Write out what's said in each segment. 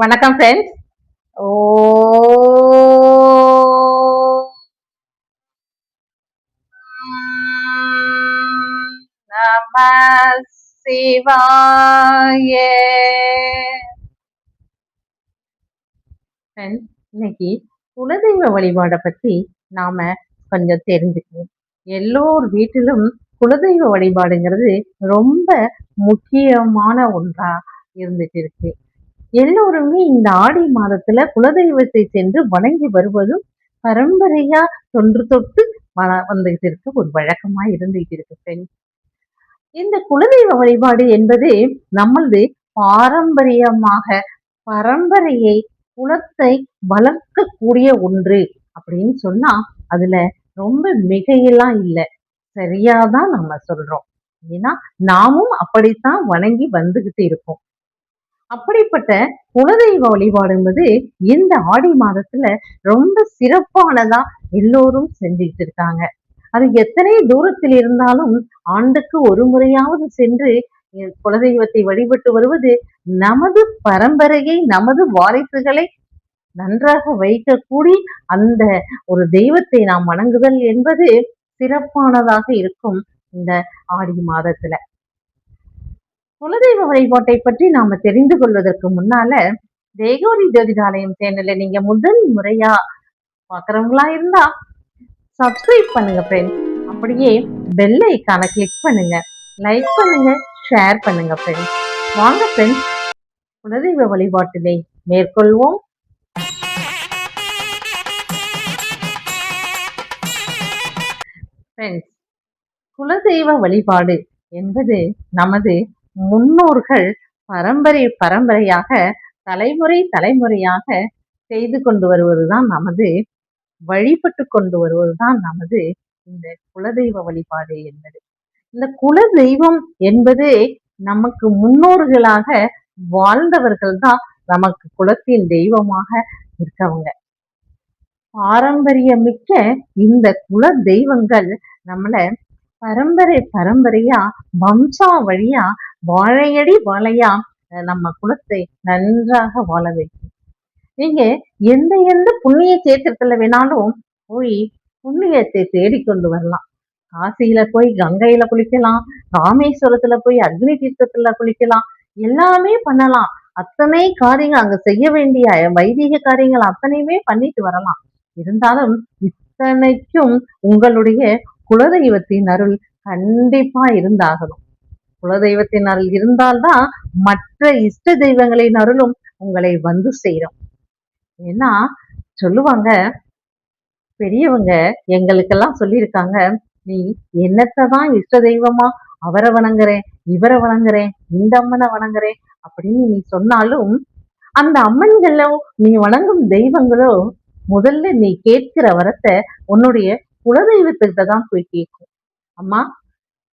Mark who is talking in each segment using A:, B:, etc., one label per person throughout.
A: வணக்கம் ஃப்ரெண்ட்ஸ். ஓ நம சிவாய. ஃப்ரெண்ட்ஸ், இன்னைக்கு குலதெய்வ வழிபாடை பத்தி நாம கொஞ்சம் தெரிஞ்சுக்கணும். எல்லோர் வீட்டிலும் குலதெய்வ வழிபாடுங்கிறது ரொம்ப முக்கியமான ஒன்றா இருந்துட்டு இருக்கு. எல்லோருமே இந்த ஆடி மாதத்துல குலதெய்வத்தை சென்று வணங்கி வருவதும் பரம்பரையா தொன்று தொட்டு வந்துகிட்டு இருக்கு, ஒரு வழக்கமா இருந்துகிட்டு இருக்கு ஃப்ரெண்ட்ஸ். இந்த குலதெய்வ வழிபாடு என்பது நம்மளது பாரம்பரியமாக பரம்பரையை குலத்தை வளர்க்கக்கூடிய ஒன்று அப்படின்னு சொன்னா அதுல ரொம்ப மிகையெல்லாம் இல்லை, சரியாதான் நம்ம சொல்றோம். ஏன்னா நாமும் அப்படித்தான் வணங்கி வந்துகிட்டு இருக்கோம். அப்படிப்பட்ட குலதெய்வ வழிபாடு என்பது இந்த ஆடி மாதத்துல ரொம்ப சிறப்பானதா எல்லோரும் செஞ்சுட்டு இருக்காங்க. அது எத்தனை தூரத்தில் இருந்தாலும் ஆண்டுக்கு ஒரு முறையாவது சென்று குலதெய்வத்தை வழிபட்டு வருவது நமது பரம்பரையை, நமது வாரிசுகளை நன்றாக வைக்கக்கூடிய அந்த ஒரு தெய்வத்தை நாம் வணங்குதல் என்பது சிறப்பானதாக இருக்கும். இந்த ஆடி மாதத்துல குலதெய்வ வழிபாட்டை பற்றி நாம தெரிந்து கொள்வதற்கு முன்னால தேகோரி ஜோதிடாலயம் சேனல்ல நீங்க முதல் முறையா பாக்குறவங்களா இருந்தா சப்ஸ்கிரைப் பண்ணுங்க ஃப்ரெண்ட்ஸ். அப்படியே பெல் ஐக்கான கிளிக் பண்ணுங்க, லைக் பண்ணுங்க, ஷேர் பண்ணுங்க ஃப்ரெண்ட்ஸ். வாங்க ஃப்ரெண்ட்ஸ், குலதெய்வ வழிபாட்டினை மேற்கொள்வோம். ஃப்ரெண்ட்ஸ், குலதெய்வ வழிபாடு என்பது நமது முன்னோர்கள் பரம்பரையாக தலைமுறை தலைமுறையாக செய்து கொண்டு வருவதுதான் நமது வழிபட்டு கொண்டு வருவதுதான் நமது இந்த குலதெய்வ வழிபாடு என்பது. இந்த குலதெய்வம் என்பது நமக்கு முன்னோர்களாக வாழ்ந்தவர்கள் தான் நமக்கு குலத்தின் தெய்வமாக இருக்கவங்க. பாரம்பரியமிக்க இந்த குல தெய்வங்கள் நம்மள பரம்பரையா வம்சா வழியா வாழையடி வாழையா நம்ம குலத்தை நன்றாக வாழ வைக்கும். நீங்க எந்த எந்த புண்ணிய சேத்திரத்துல வேணாலும் போய் புண்ணியத்தை தேடிக்கொண்டு வரலாம். காசியில போய் கங்கையில குளிக்கலாம், ராமேஸ்வரத்துல போய் அக்னி தீர்த்தத்துல குளிக்கலாம், எல்லாமே பண்ணலாம். அத்தனை காரியங்கள் அங்க செய்ய வேண்டிய வைதிக காரியங்கள் அத்தனையுமே பண்ணிட்டு வரலாம். இருந்தாலும் இத்தனைக்கும் உங்களுடைய குலதெய்வத்தின் அருள் கண்டிப்பா இருந்தாகணும். குலதெய்வத்தின் அருள் இருந்தால்தான் மற்ற இஷ்ட தெய்வங்களின் அருளும் உங்களை வந்து சேரும். ஏன்னா சொல்லுவாங்க, பெரியவங்க எங்களுக்கெல்லாம் சொல்லியிருக்காங்க, நீ என்னத்தான் இஷ்ட தெய்வமா அவரை வணங்குறேன், இவரை வணங்குறேன், இந்த அம்மனை வணங்குறேன் அப்படின்னு நீ சொன்னாலும் அந்த அம்மன்களோ நீ வணங்கும் தெய்வங்களோ முதல்ல நீ கேட்கிற வரத்தை உன்னுடைய குலதெய்வத்திட்ட தான் போய் கேட்கும். அம்மா,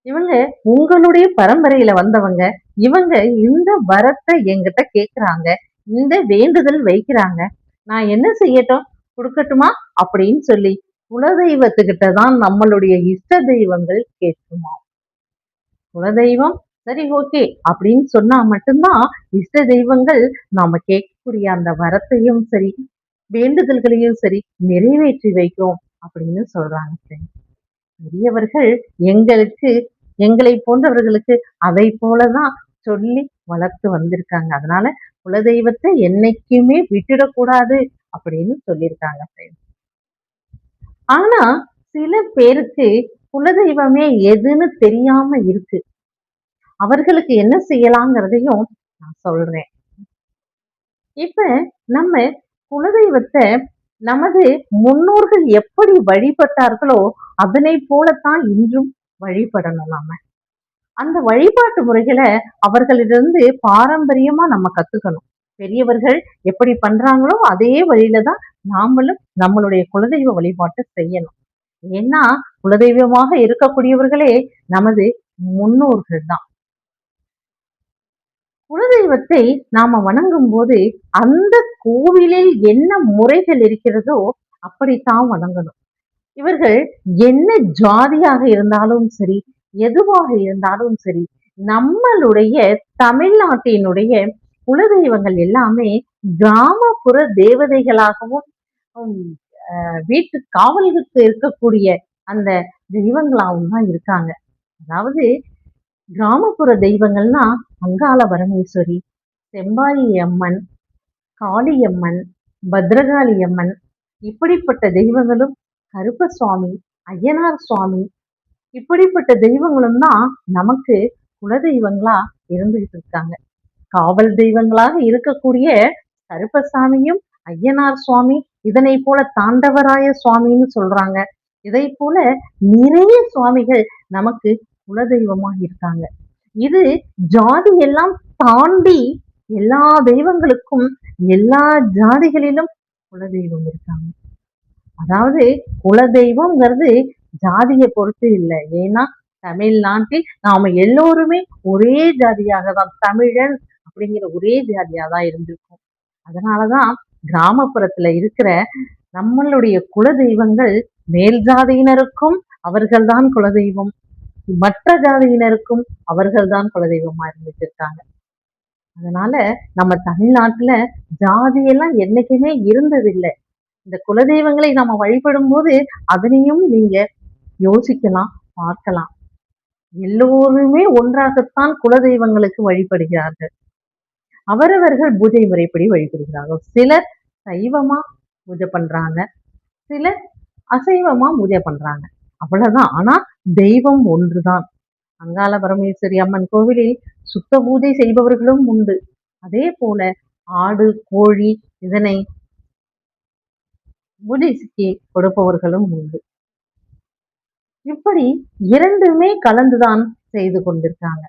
A: இவங்க உங்களுடைய பரம்பரையில வந்தவங்க, இவங்க இந்த வரத்தை என்கிட்ட கேட்கிறாங்க, இந்த வேண்டுதல் வைக்கிறாங்க, நான் என்ன செய்யட்டும், கொடுக்கட்டுமா அப்படின்னு சொல்லி குலதெய்வத்துக்கிட்ட தான் நம்மளுடைய இஷ்ட தெய்வங்கள் கேட்குமா. குலதெய்வம் சரி ஓகே அப்படின்னு சொன்னா மட்டும்தான் இஷ்ட தெய்வங்கள் நாம கேட்கக்கூடிய அந்த வரத்தையும் சரி வேண்டுதல்களையும் சரி நிறைவேற்றி வைக்கும் அப்படின்னு சொல்றாங்க. பெரியவர்கள் எங்களை போன்றவர்களுக்கு அதை போலதான் சொல்லி வளர்த்து வந்திருக்காங்க. அதனால குலதெய்வத்தை என்னைக்குமே விட்டுடக்கூடாது அப்படின்னு சொல்லியிருக்காங்க. ஆனா சில பேருக்கு குலதெய்வமே எதுன்னு தெரியாம இருக்கு. அவர்களுக்கு என்ன செய்யலாங்கிறதையும் நான் சொல்றேன். இப்ப நம்ம குலதெய்வத்தை நமது முன்னோர்கள் எப்படி வழிபட்டார்களோ அதனை போலத்தான் இன்றும் வழிபடணும். நாம அந்த வழிபாட்டு முறைகளை அவர்களிடந்து பாரம்பரியமா நம்ம கத்துக்கணும். பெரியவர்கள் எப்படி பண்றாங்களோ அதே வழியில தான் நாமளும் நம்மளுடைய குலதெய்வ வழிபாட்டை செய்யணும். ஏன்னா குலதெய்வமாக இருக்கக்கூடியவர்களே நமது முன்னோர்கள் தான். குலதெய்வத்தை நாம வணங்கும் போது அந்த கோவிலில் என்ன முறைகள் இருக்கிறதோ அப்படித்தான் வணங்கணும். இவர்கள் என்ன ஜாதியாக இருந்தாலும் சரி, எதுவாக இருந்தாலும் சரி, நம்மளுடைய தமிழ்நாட்டினுடைய குலதெய்வங்கள் எல்லாமே கிராமப்புற தேவதைகளாகவும் வீட்டு காவலுக்கு இருக்கக்கூடிய அந்த தெய்வங்களாகவும் தான் இருக்காங்க. அதாவது கிராமப்புற தெய்வங்கள்னா அங்காள பரமேஸ்வரி, செம்பாயி அம்மன், காளியம்மன், பத்ரகாளி அம்மன் இப்படிப்பட்ட தெய்வங்களும், கருப்பசுவாமி, ஐயனார் சுவாமி இப்படிப்பட்ட தெய்வங்களும் தான் நமக்கு குலதெய்வங்களா இருந்துகிட்டு இருக்காங்க. காவல் தெய்வங்களாக இருக்கக்கூடிய கருப்பசாமியும், ஐயனார் சுவாமி, இதனை போல தாண்டவராய சுவாமின்னு சொல்றாங்க. இதை போல நிறைய சுவாமிகள் நமக்கு குலதெய்வமா இருக்காங்க. இது ஜாதி எல்லாம் தாண்டி எல்லா தெய்வங்களுக்கும் எல்லா ஜாதிகளிலும் குலதெய்வம் இருக்காங்க. அதாவது குலதெய்வம்ங்கிறது ஜாதியை பொறுத்து இல்லை. ஏன்னா தமிழ்நாட்டில் நாம எல்லோருமே ஒரே ஜாதியாக தான், தமிழன் அப்படிங்கிற ஒரே ஜாதியா தான் இருந்திருக்கும். அதனாலதான் கிராமப்புறத்துல இருக்கிற நம்மளுடைய குலதெய்வங்கள் மேல் ஜாதியினருக்கும் அவர்கள்தான் குலதெய்வம், மற்ற ஜாதியினருக்கும் அவர்கள்தான் குலதெய்வமா இருந்துட்டு இருக்காங்க. அதனால நம்ம தமிழ்நாட்டுல ஜாதியெல்லாம் என்னைக்குமே இருந்ததில்லை. இந்த குலதெய்வங்களை நம்ம வழிபடும் போது அதனையும் நீங்க யோசிக்கலாம், பார்க்கலாம். எல்லோருமே ஒன்றாகத்தான் குலதெய்வங்களுக்கு வழிபடுகிறார்கள். அவரவர்கள் பூஜை முறைப்படி வழிபடுகிறார்கள். சிலர் சைவமா பூஜை பண்றாங்க, சிலர் அசைவமா பூஜை பண்றாங்க. அவ்வளவுதான். ஆனா தெய்வம் ஒன்றுதான். அங்காள பரமேஸ்வரி அம்மன் கோவிலில் சுத்த பூஜை செய்பவர்களும் உண்டு. அதே போல ஆடு, கோழி இதனை பூஜைக்கு கொடுப்பவர்களும் உண்டு. இப்படி இரண்டுமே கலந்துதான் செய்து கொண்டிருக்காங்க.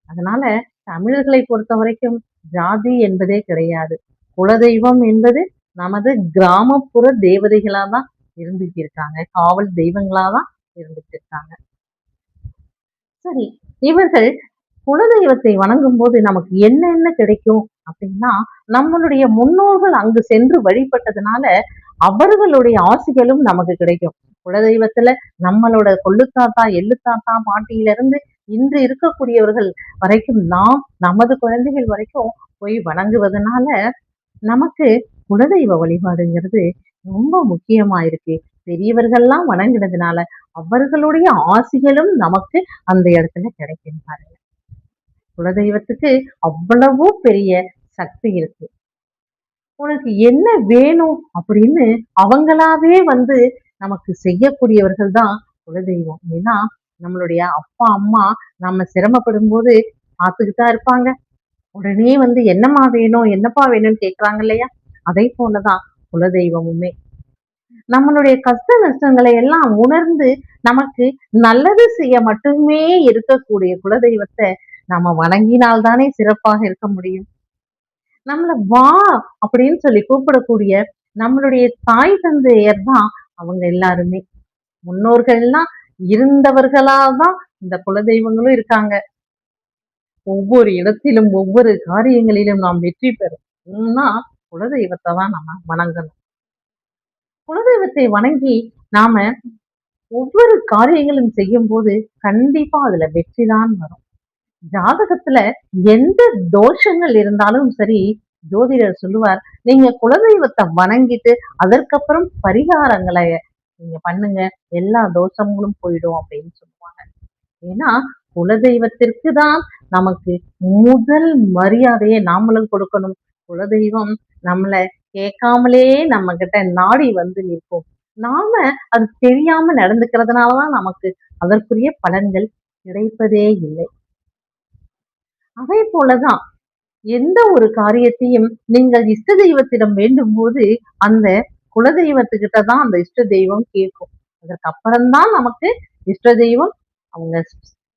A: அதனால தமிழர்களை பொறுத்த வரைக்கும் ஜாதி என்பதே கிடையாது. குலதெய்வம் என்பது நமது கிராமப்புற தேவதைகளா தான் இருந்துட்டு இருக்காங்க, காவல் தெய்வங்களா தான் இருந்துட்டு இருக்காங்க. சரி, இவர்கள் குலதெய்வத்தை வணங்கும் போது நமக்கு என்ன கிடைக்கும் அப்படின்னா, நம்மளுடைய முன்னோர்கள் அங்கு சென்று வழிபட்டதுனால அவர்களுடைய ஆசிகளும் நமக்கு கிடைக்கும். குலதெய்வத்துல நம்மளோட கொள்ளு தாத்தா, எள்ளு தாத்தா, பாட்டியில இருந்து இன்று இருக்கக்கூடியவர்கள் வரைக்கும் நாம் நமது குழந்தைகள் வரைக்கும் போய் வணங்குவதனால நமக்கு குலதெய்வ வழிபாடுங்கிறது ரொம்ப முக்கியமா இருக்கு. பெரியவர்கள்லாம் வணங்கினதுனால அவர்களுடைய ஆசிகளும் நமக்கு அந்த இடத்துல கிடைக்கும் பாருங்க. குலதெய்வத்துக்கு அவ்வளவு பெரிய சக்தி இருக்கு. உனக்கு என்ன வேணும் அப்படின்னு அவங்களாவே வந்து நமக்கு செய்யக்கூடியவர்கள் தான் குலதெய்வம். ஏன்னா நம்மளுடைய அப்பா அம்மா நம்ம சிரமப்படும் போது பார்த்துக்கிட்டா இருப்பாங்க. உடனே வந்து என்னம்மா வேணும், என்னப்பா வேணும்னு கேட்கறாங்க இல்லையா? அதை போலதான் குலதெய்வமுமே. நம்மளுடைய கஷ்ட நஷ்டங்களை எல்லாம் உணர்ந்து நமக்கு நல்லது செய்ய மட்டுமே இருக்கக்கூடிய குலதெய்வத்தை நாம வணங்கினால்தானே சிறப்பாக இருக்க முடியும். நம்மள வா அப்படின்னு சொல்லி கூப்பிடக்கூடிய நம்மளுடைய தாய் தந்தையர் தான் அவங்க எல்லாருமே. முன்னோர்கள்லாம் இருந்தவர்களாதான் இந்த குலதெய்வங்களும் இருக்காங்க. ஒவ்வொரு இடத்திலும் ஒவ்வொரு காரியங்களிலும் நாம் வெற்றி பெறணும்னா குலதெய்வத்தை தான் நம்ம வணங்கணும். குலதெய்வத்தை வணங்கி நாம ஒவ்வொரு காரியங்களும் செய்யும் போது கண்டிப்பா அதுல வெற்றிதான் வரும். ஜாதகத்துல எந்த தோஷங்கள் இருந்தாலும் சரி, ஜோதிடர் சொல்லுவார், நீங்க குலதெய்வத்தை வணங்கிட்டு அதற்கப்புறம் பரிகாரங்களை நீங்க பண்ணுங்க, எல்லா தோஷங்களும் போயிடும் அப்படின்னு சொல்லுவாங்க. ஏன்னா குலதெய்வத்திற்கு தான் நமக்கு முதல் மரியாதையை நாமளும் கொடுக்கணும். குலதெய்வம் நம்மள கேட்காமலே நம்ம கிட்ட நாடி வந்து நிற்போம். நாம அது தெரியாம நடந்துக்கிறதுனாலதான் நமக்கு அதற்குரிய பலன்கள் கிடைப்பதே இல்லை. அதே போலதான் எந்த ஒரு காரியத்தையும் நீங்கள் இஷ்ட தெய்வத்திடம் வேண்டும் போது அந்த குலதெய்வத்துக்கிட்ட தான் அந்த இஷ்ட தெய்வம் கேட்கும். அதற்கு அப்புறம்தான் நமக்கு இஷ்ட தெய்வம் அவங்க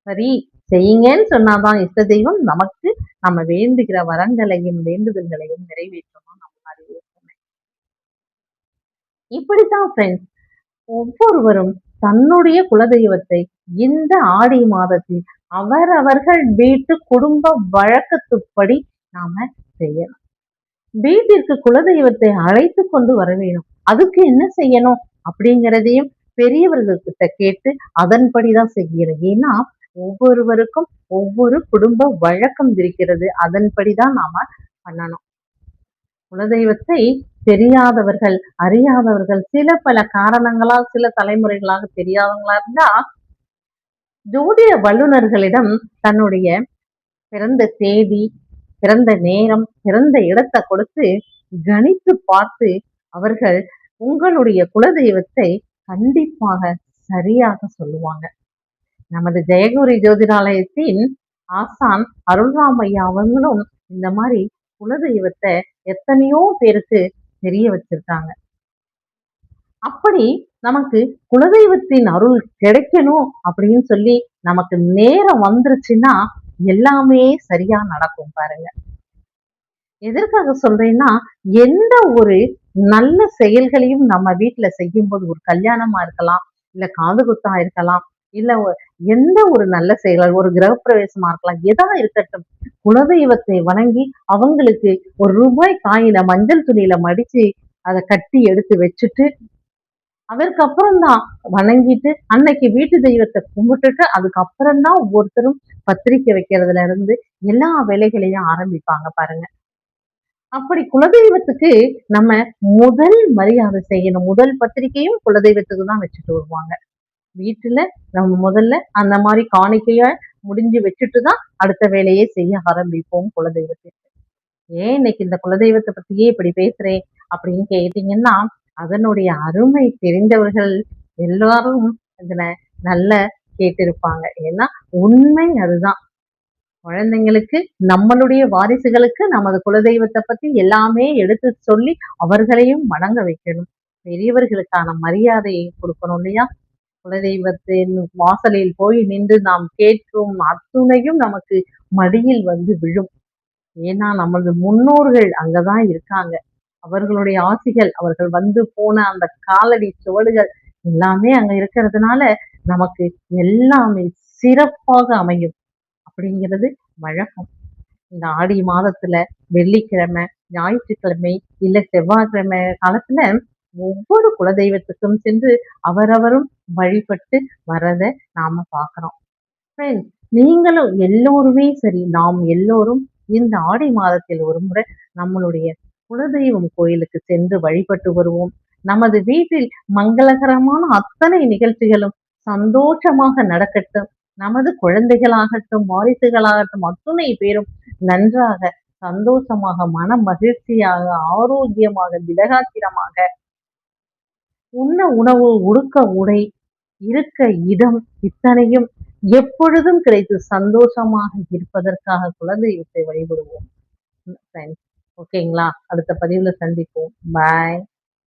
A: சரி செய்யுங்கன்னு சொன்னாதான் இஷ்ட தெய்வம் நமக்கு நம்ம வேண்டுகிற வரங்களையும் வேண்டுதல்களையும் நிறைவேற்றணும். நம்ம அறிவு சொன்னேன். இப்படித்தான் ஃப்ரெண்ட்ஸ், ஒவ்வொருவரும் தன்னுடைய குலதெய்வத்தை இந்த ஆடி மாதத்தில் அவரவர்கள் வீட்டு குடும்ப வழக்கத்துப்படி நாம செய்யணும். வீட்டிற்கு குலதெய்வத்தை அழைத்து கொண்டு வர வேணும். அதுக்கு என்ன செய்யணும் அப்படிங்கிறதையும் பெரியவர்கள்கிட்ட கேட்டு அதன்படிதான் செய்யணும். ஏன்னா ஒவ்வொருவருக்கும் ஒவ்வொரு குடும்ப வழக்கம் இருக்கிறது. அதன்படிதான் நாம பண்ணணும். குலதெய்வத்தை தெரியாதவர்கள், அறியாதவர்கள் சில பல காரணங்களால் சில தலைமுறைகளாக தெரியாதவங்களா இருந்தா, ஜோதிட வல்லுனர்களிடம் தன்னுடைய பிறந்த தேதி, பிறந்த நேரம், பிறந்த இடத்த கொடுத்து கணித்து பார்த்து அவர்கள் உங்களுடைய குலதெய்வத்தை கண்டிப்பாக சரியாக சொல்லுவாங்க. நமது ஜெயகூரி ஜோதிடாலயத்தின் ஆசான் அருள்ராமையா அவங்களும் இந்த மாதிரி குலதெய்வத்தை எத்தனையோ பேருக்கு தெரிய வச்சிருக்காங்க. அப்படி நமக்கு குலதெய்வத்தின் அருள் கிடைக்கணும் அப்படின்னு சொல்லி நமக்கு நேரம் வந்துருச்சுன்னா எல்லாமே சரியா நடக்கும் பாருங்க. எதற்காக சொல்றேன்னா, எந்த ஒரு நல்ல செயல்களையும் நம்ம வீட்டுல செய்யும்போது ஒரு கல்யாணமா இருக்கலாம், இல்ல காதுகுத்தா இருக்கலாம், இல்ல எந்த ஒரு நல்ல செயல்கள், ஒரு கிரகப்பிரவேசமா இருக்கலாம், எதா இருக்கட்டும். குலதெய்வத்தை வணங்கி அவங்களுக்கு ஒரு ரூபாய் காயின மஞ்சள் துணியில மடிச்சு அதை கட்டி எடுத்து வச்சுட்டு அதற்கப்புறம் தான் வணங்கிட்டு அன்னைக்கு வீட்டு தெய்வத்தை கும்பிட்டுட்டு அதுக்கப்புறம் தான் ஒவ்வொருத்தரும் பத்திரிக்கை வைக்கிறதுல இருந்து எல்லா வேலைகளையும் ஆரம்பிப்பாங்க பாருங்க. அப்படி குலதெய்வத்துக்கு நம்ம முதல் மரியாதை செய்யணும். முதல் பத்திரிக்கையும் குலதெய்வத்துக்கு தான் வச்சுட்டு வருவாங்க. வீட்டுல நம்ம முதல்ல அந்த மாதிரி காணிக்கைய முடிஞ்சு வச்சுட்டு தான் அடுத்த வேலையே செய்ய ஆரம்பிப்போம் குலதெய்வத்துக்கு. ஏன் இன்னைக்கு இந்த குலதெய்வத்தை பத்தியே இப்படி பேசுறேன் அப்படின்னு கேட்டீங்கன்னா, அதனுடைய அருமை தெரிந்தவர்கள் எல்லாரும் இதுல நல்ல கேட்டிருப்பாங்க. ஏன்னா உண்மை அதுதான். குழந்தைங்களுக்கு நம்மளுடைய வாரிசுகளுக்கு நமது குலதெய்வத்தை பத்தி எல்லாமே எடுத்து சொல்லி அவர்களையும் வணங்க வைக்கணும். பெரியவர்களுக்கான மரியாதையை கொடுக்கணும் இல்லையா? குலதெய்வத்தின் வாசலில் போய் நின்று நாம் கேட்கும் அத்துணையும் நமக்கு மடியில் வந்து விழும். ஏன்னா நமது முன்னோர்கள் அங்கதான் இருக்காங்க. அவர்களுடைய ஆசிகள், அவர்கள் வந்து போன அந்த காலடி சுவடுகள் எல்லாமே அங்க இருக்கிறதுனால நமக்கு எல்லாமே சிறப்பாக அமையும் அப்படிங்கிறது வழக்கம். இந்த ஆடி மாதத்துல வெள்ளிக்கிழமை, ஞாயிற்றுக்கிழமை, இல்ல செவ்வாய்க்கிழமை காலத்துல ஒவ்வொரு குலதெய்வத்துக்கும் சென்று அவரவரும் வழிபட்டு வரத நாம பார்க்கிறோம். ஃப்ரெண்ட்ஸ், நீங்களும் எல்லோருமே சரி, நாம் எல்லோரும் இந்த ஆடி மாதத்தில் ஒரு முறை நம்மளுடைய குலதெய்வம் கோயிலுக்கு சென்று வழிபட்டு வருவோம். நமது வீட்டில் மங்களகரமான அத்தனை நிகழ்ச்சிகளும் சந்தோஷமாக நடக்கட்டும். நமது குழந்தைகளாகட்டும், வாரிசுகளாகட்டும் அத்துணை பேரும் நன்றாக, சந்தோஷமாக, மன மகிழ்ச்சியாக, ஆரோக்கியமாக, திடகாத்திரமாக, உண்ண உணவு, உடுக்க உடை, இருக்க இடம் இத்தனையும் எப்பொழுதும் கிடைத்து சந்தோஷமாக இருப்பதற்காக குலதெய்வத்தை வழிபடுவோம். ஓகேங்களா? அடுத்த பதிவுல சந்திப்போம். பாய்.